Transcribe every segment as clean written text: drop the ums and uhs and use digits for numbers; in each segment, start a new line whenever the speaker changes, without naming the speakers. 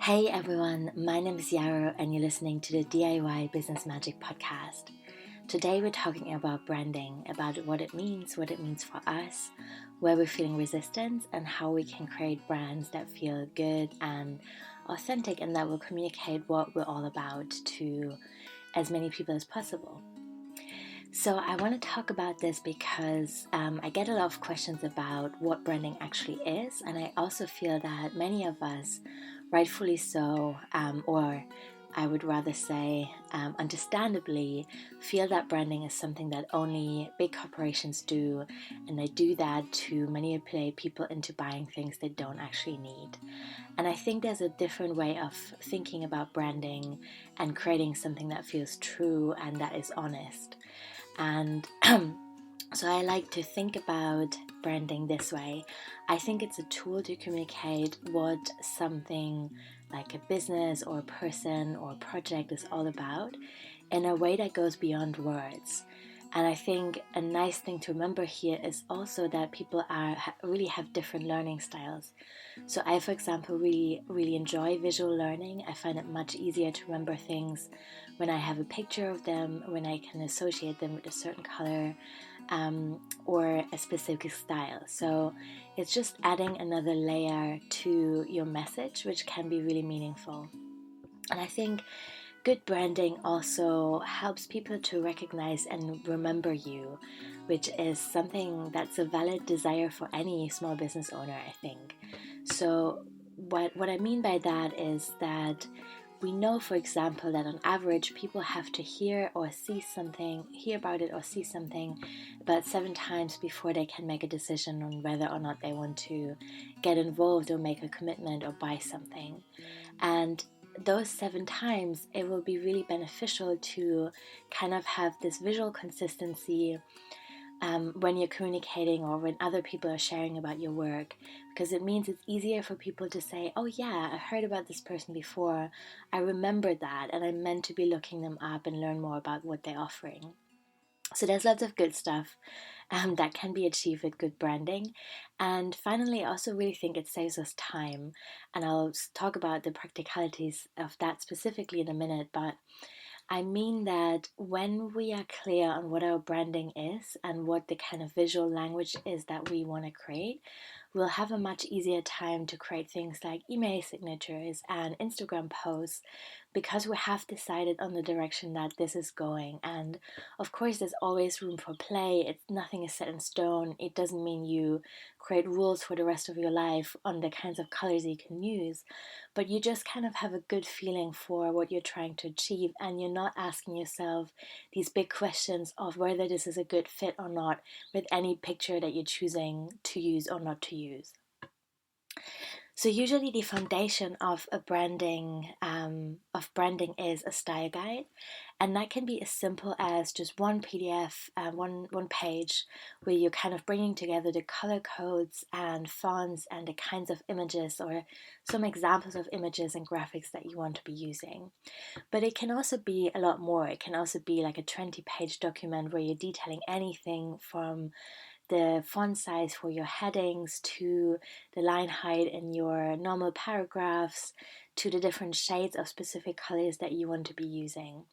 Hey everyone, my name is Yarrow and you're listening to the DIY Business Magic Podcast. Today we're talking about branding, about what it means for us, where we're feeling resistance, and how we can create brands that feel good and authentic and that will communicate what we're all about to as many people as possible. So I want to talk about this because I get a lot of questions about what branding actually is, and I also feel that many of us, rightfully so, or I would rather say understandably, feel that branding is something that only big corporations do, and they do that to manipulate people into buying things they don't actually need. And I think there's a different way of thinking about branding and creating something that feels true and that is honest. And so I like to think about branding this way. I think it's a tool to communicate what something like a business or a person or a project is all about in a way that goes beyond words. And I think a nice thing to remember here is also that people really have different learning styles. So I, for example, really enjoy visual learning. I find it much easier to remember things when I have a picture of them, when I can associate them with a certain color or a specific style. So it's just adding another layer to your message, which can be really meaningful. And I think good branding also helps people to recognize and remember you, which is something that's a valid desire for any small business owner, I think. So what I mean by that is that we know, for example, that on average people have to hear about it or see something about 7 times before they can make a decision on whether or not they want to get involved or make a commitment or buy something. And those 7 times, it will be really beneficial to kind of have this visual consistency when you're communicating or when other people are sharing about your work, because it means it's easier for people to say, oh yeah, I heard about this person before, I remember that, and I'm meant to be looking them up and learn more about what they're offering. So there's lots of good stuff that can be achieved with good branding. And finally, I also really think it saves us time. And I'll talk about the practicalities of that specifically in a minute. But I mean that when we are clear on what our branding is and what the kind of visual language is that we want to create, we'll have a much easier time to create things like email signatures and Instagram posts, because we have decided on the direction that this is going. And of course, there's always room for play. Nothing is set in stone. It doesn't mean you create rules for the rest of your life on the kinds of colors you can use, but you just kind of have a good feeling for what you're trying to achieve, and you're not asking yourself these big questions of whether this is a good fit or not with any picture that you're choosing to use or not to use. So usually the foundation of branding is a style guide, and that can be as simple as just one PDF, one page, where you're kind of bringing together the color codes and fonts and the kinds of images or some examples of images and graphics that you want to be using. But it can also be a lot more. It can also be like a 20-page document where you're detailing anything from the font size for your headings to the line height in your normal paragraphs to the different shades of specific colors that you want to be using.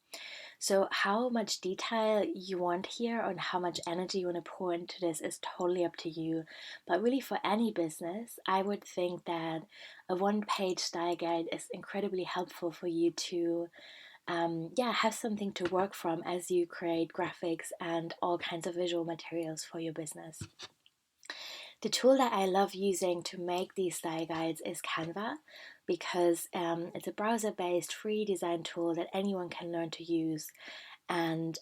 So how much detail you want here and how much energy you want to pour into this is totally up to you. But really, for any business, I would think that a 1-page style guide is incredibly helpful for you to have something to work from as you create graphics and all kinds of visual materials for your business. The tool that I love using to make these style guides is Canva, because it's a browser-based free design tool that anyone can learn to use. And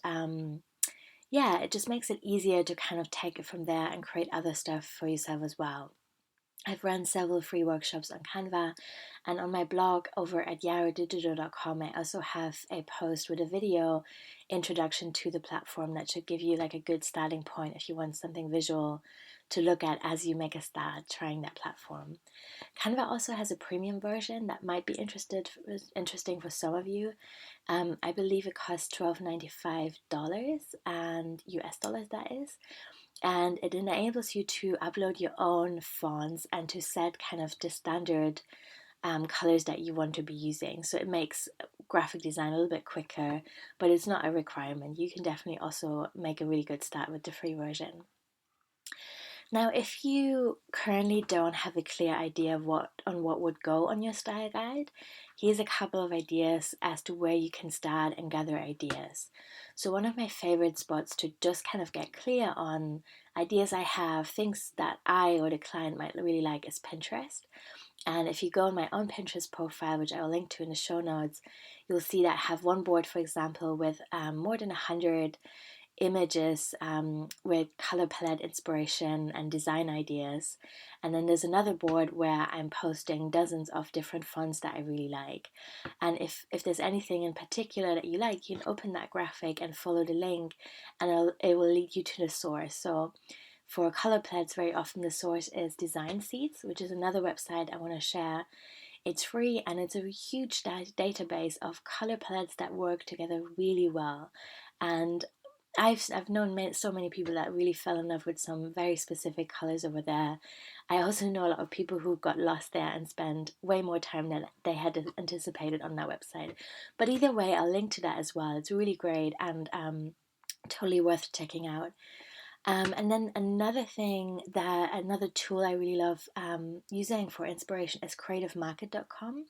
it just makes it easier to kind of take it from there and create other stuff for yourself as well. I've run several free workshops on Canva, and on my blog over at yarrowdigital.com I also have a post with a video introduction to the platform that should give you like a good starting point if you want something visual to look at as you make a start trying that platform. Canva also has a premium version that might be interesting for some of you. I believe it costs $12.95 and US dollars, that is. And it enables you to upload your own fonts and to set kind of the standard colors that you want to be using. So it makes graphic design a little bit quicker, but it's not a requirement. You can definitely also make a really good start with the free version. Now, if you currently don't have a clear idea of what would go on your style guide, here's a couple of ideas as to where you can start and gather ideas. So one of my favorite spots to just kind of get clear on ideas I have, things that I or the client might really like, is Pinterest. And if you go on my own Pinterest profile, which I will link to in the show notes, you'll see that I have one board, for example, with more than 100 images with color palette inspiration and design ideas. And then there's another board where I'm posting dozens of different fonts that I really like. And if there's anything in particular that you like, you can open that graphic and follow the link, and it will lead you to the source. So for color palettes, very often the source is Design Seeds, which is another website I want to share. It's free, and it's a huge database of color palettes that work together really well. And I've known so many people that really fell in love with some very specific colors over there. I also know a lot of people who got lost there and spent way more time than they had anticipated on that website. But either way, I'll link to that as well. It's really great and totally worth checking out. And then another tool I really love using for inspiration is creativemarket.com,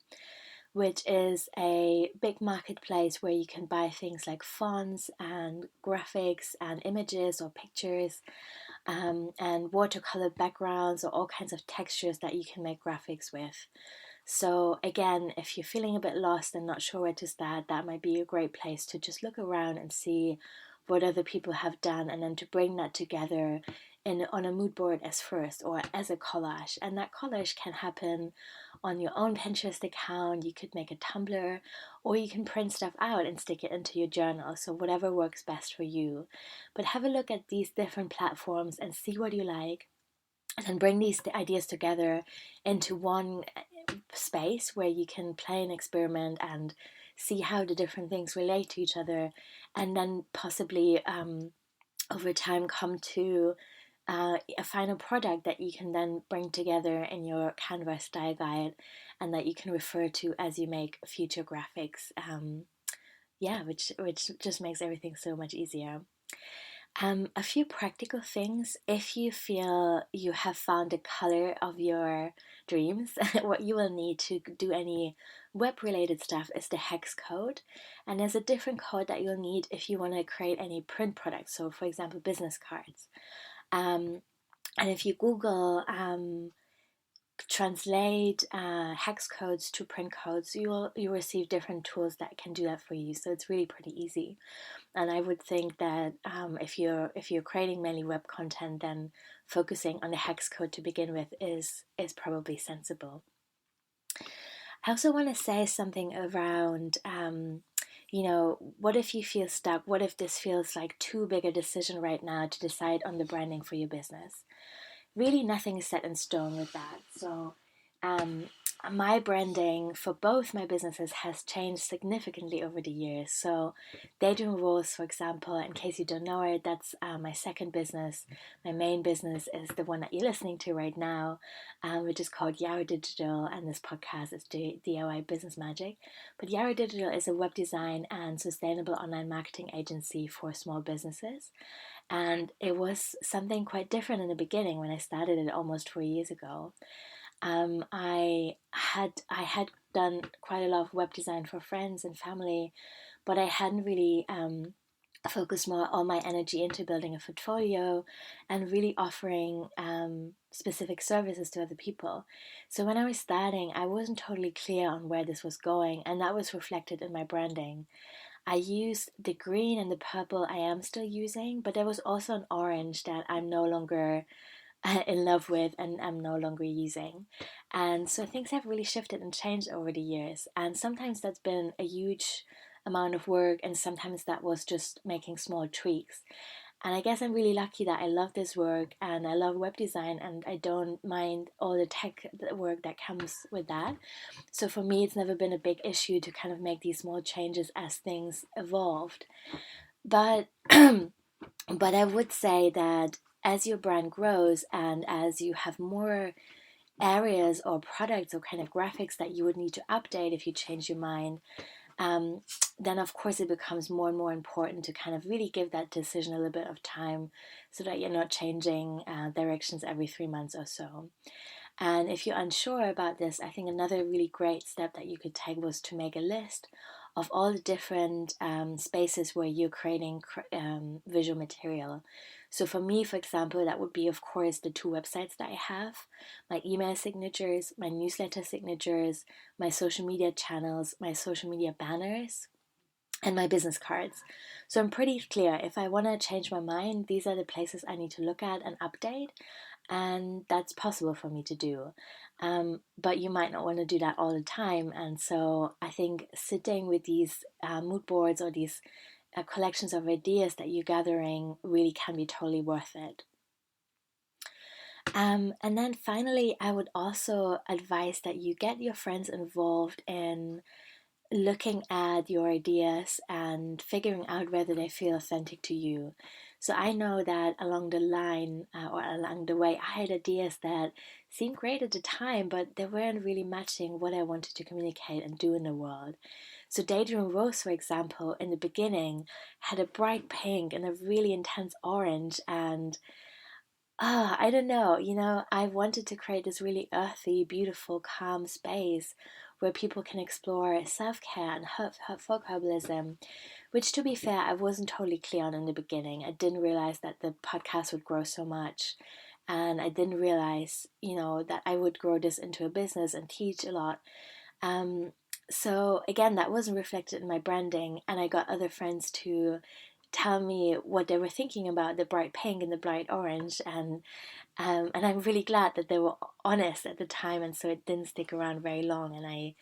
which is a big marketplace where you can buy things like fonts and graphics and images or pictures, and watercolor backgrounds or all kinds of textures that you can make graphics with. So again, if you're feeling a bit lost and not sure where to start, that might be a great place to just look around and see what other people have done, and then to bring that together on a mood board as first, or as a collage. And that collage can happen on your own Pinterest account. You could make a Tumblr, or you can print stuff out and stick it into your journal. So whatever works best for you. But have a look at these different platforms and see what you like, and then bring these ideas together into one space where you can play and experiment and see how the different things relate to each other, and then possibly over time come to a final product that you can then bring together in your Canva style guide, and that you can refer to as you make future graphics. Which just makes everything so much easier. A few practical things. If you feel you have found the color of your dreams, what you will need to do any web-related stuff is the hex code. And there's a different code that you'll need if you want to create any print products. So, for example, business cards. And if you Google translate hex codes to print codes, you'll receive different tools that can do that for you. So it's really pretty easy. And I would think that if you're creating mainly web content, then focusing on the hex code to begin with is probably sensible. I also want to say something around, what if you feel stuck? What if this feels like too big a decision right now to decide on the branding for your business? Really, nothing is set in stone with that. So my branding for both my businesses has changed significantly over the years. So Daydream Rules, for example, in case you don't know it, that's my second business. My main business is the one that you're listening to right now, which is called Yarrow Digital, and this podcast is DIY Business Magic. But Yarrow Digital is a web design and sustainable online marketing agency for small businesses. And it was something quite different in the beginning when I started it almost 4 years ago. I had done quite a lot of web design for friends and family, but I hadn't really focused all my energy into building a portfolio and really offering specific services to other people. So when I was starting, I wasn't totally clear on where this was going, and that was reflected in my branding. I used the green and the purple I am still using, but there was also an orange that I'm no longer in love with and I'm no longer using. And so things have really shifted and changed over the years. And sometimes that's been a huge amount of work, and sometimes that was just making small tweaks. And I guess I'm really lucky that I love this work and I love web design, and I don't mind all the tech work that comes with that. So for me, it's never been a big issue to kind of make these small changes as things evolved. But but I would say that as your brand grows and as you have more areas or products or kind of graphics that you would need to update if you change your mind, then of course it becomes more and more important to kind of really give that decision a little bit of time so that you're not changing directions every 3 months or so. And if you're unsure about this, I think another really great step that you could take was to make a list of all the different spaces where you're creating visual material. So for me, for example, that would be, of course, the 2 websites that I have, my email signatures, my newsletter signatures, my social media channels, my social media banners, and my business cards. So I'm pretty clear. If I want to change my mind, these are the places I need to look at and update. And that's possible for me to do. But you might not want to do that all the time. And so I think sitting with these mood boards or these collections of ideas that you're gathering really can be totally worth it. And then finally, I would also advise that you get your friends involved in looking at your ideas and figuring out whether they feel authentic to you. So I know that along the line or along the way, I had ideas that seemed great at the time, but they weren't really matching what I wanted to communicate and do in the world. So Daydream Rose, for example, in the beginning had a bright pink and a really intense orange, and I don't know, I wanted to create this really earthy, beautiful, calm space where people can explore self-care and folk herbalism, which, to be fair, I wasn't totally clear on in the beginning. I didn't realize that the podcast would grow so much, and I didn't realize, that I would grow this into a business and teach a lot. So again, that wasn't reflected in my branding, and I got other friends to tell me what they were thinking about the bright pink and the bright orange, and I'm really glad that they were honest at the time, and so it didn't stick around very long, and I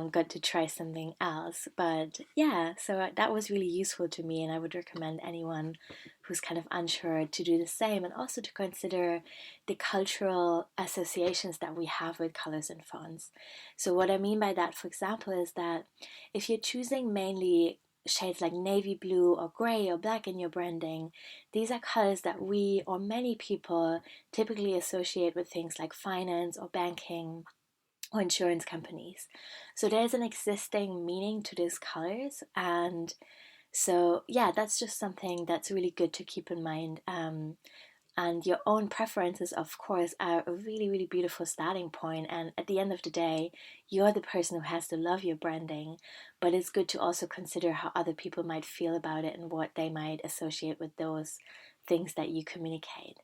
got to try something else. But yeah, so that was really useful to me, and I would recommend anyone who's kind of unsure to do the same, and also to consider the cultural associations that we have with colors and fonts. So what I mean by that, for example, is that if you're choosing mainly shades like navy blue or gray or black in your branding, these are colors that we or many people typically associate with things like finance or banking or insurance companies. So there's an existing meaning to these colors, and so yeah, that's just something that's really good to keep in mind. And your own preferences, of course, are a really, really beautiful starting point. And at the end of the day, you're the person who has to love your branding. But it's good to also consider how other people might feel about it and what they might associate with those things that you communicate.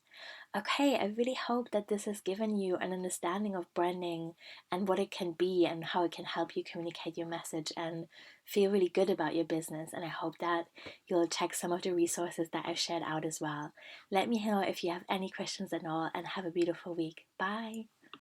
Okay, I really hope that this has given you an understanding of branding and what it can be and how it can help you communicate your message and feel really good about your business. And I hope that you'll check some of the resources that I've shared out as well. Let me know if you have any questions at all, and have a beautiful week. Bye.